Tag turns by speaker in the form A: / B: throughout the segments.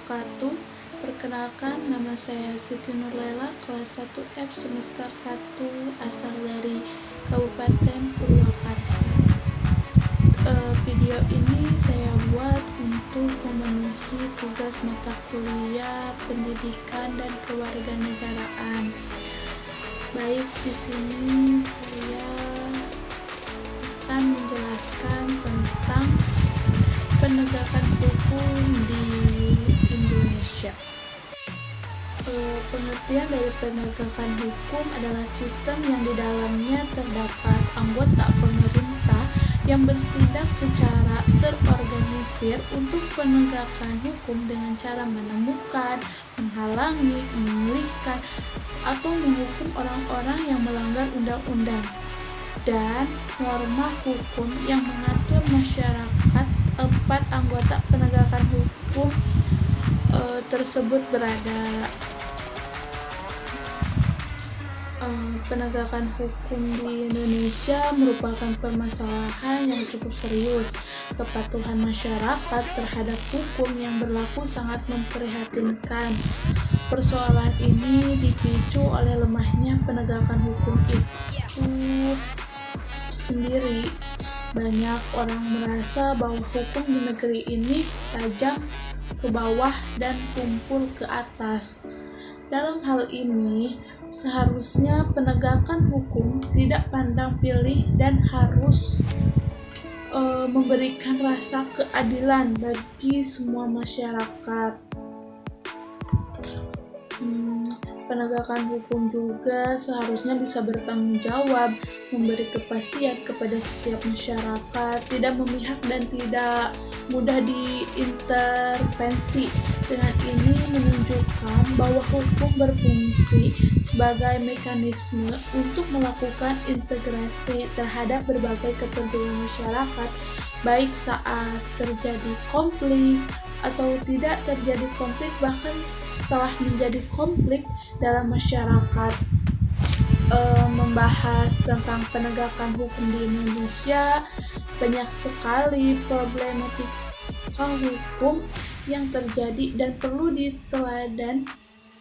A: wabarakatuh. Perkenalkan, nama saya Siti Nurlela, kelas 1F semester 1, asal dari Kabupaten Purwakarta. Video ini saya buat untuk memenuhi tugas mata kuliah pendidikan dan kewarganegaraan. Baik, di sini saya akan menjelaskan tentang penegakan hukum di Indonesia. Pengertian dari penegakan hukum adalah sistem yang di dalamnya terdapat anggota pemerintah yang bertindak secara terorganisir untuk penegakan hukum dengan cara menemukan, menghalangi, memulihkan, atau menghukum orang-orang yang melanggar undang-undang dan norma hukum yang mengatur masyarakat. Empat anggota penegakan hukum tersebut berada. Penegakan hukum di Indonesia merupakan permasalahan yang cukup serius. Kepatuhan masyarakat terhadap hukum yang berlaku sangat memprihatinkan. Persoalan ini dipicu oleh lemahnya penegakan hukum itu sendiri. Banyak orang merasa bahwa hukum di negeri ini tajam ke bawah dan tumpul ke atas. Dalam hal ini, seharusnya penegakan hukum tidak pandang pilih dan harus memberikan rasa keadilan bagi semua masyarakat. Penegakan hukum juga seharusnya bisa bertanggung jawab, memberi kepastian kepada setiap masyarakat, tidak memihak dan tidak mudah diintervensi. Dengan ini menunjukkan bahwa hukum berfungsi sebagai mekanisme untuk melakukan integrasi terhadap berbagai kepentingan masyarakat, baik saat terjadi konflik atau tidak terjadi konflik, bahkan setelah menjadi konflik dalam masyarakat. Membahas tentang penegakan hukum di Indonesia, banyak sekali problematika hukum yang terjadi dan perlu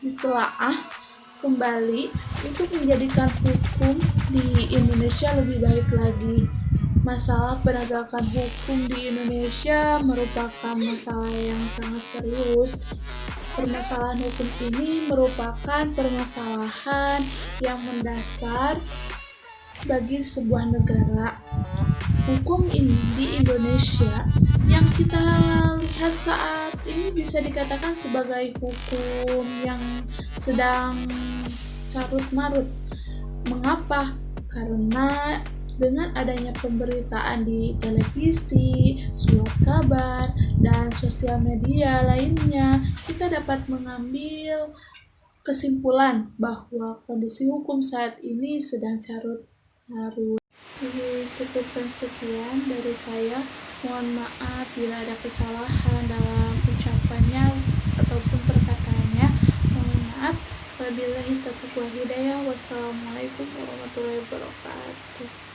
A: ditelaah kembali untuk menjadikan hukum di Indonesia lebih baik lagi. Masalah penegakan hukum di Indonesia merupakan masalah yang sangat serius. Permasalahan hukum ini merupakan permasalahan yang mendasar bagi sebuah negara. Hukum ini di Indonesia yang kita lihat saat ini bisa dikatakan sebagai hukum yang sedang carut marut. Mengapa? Karena dengan adanya pemberitaan di televisi, surat kabar, dan sosial media lainnya, kita dapat mengambil kesimpulan bahwa kondisi hukum saat ini sedang carut marut. Jadi cukupkan sekian dari saya. Mohon maaf bila ada kesalahan dalam ucapannya ataupun perkataannya. Mohon maaf. Wabillahi taufiq wal hidayah. Wassalamualaikum warahmatullahi wabarakatuh.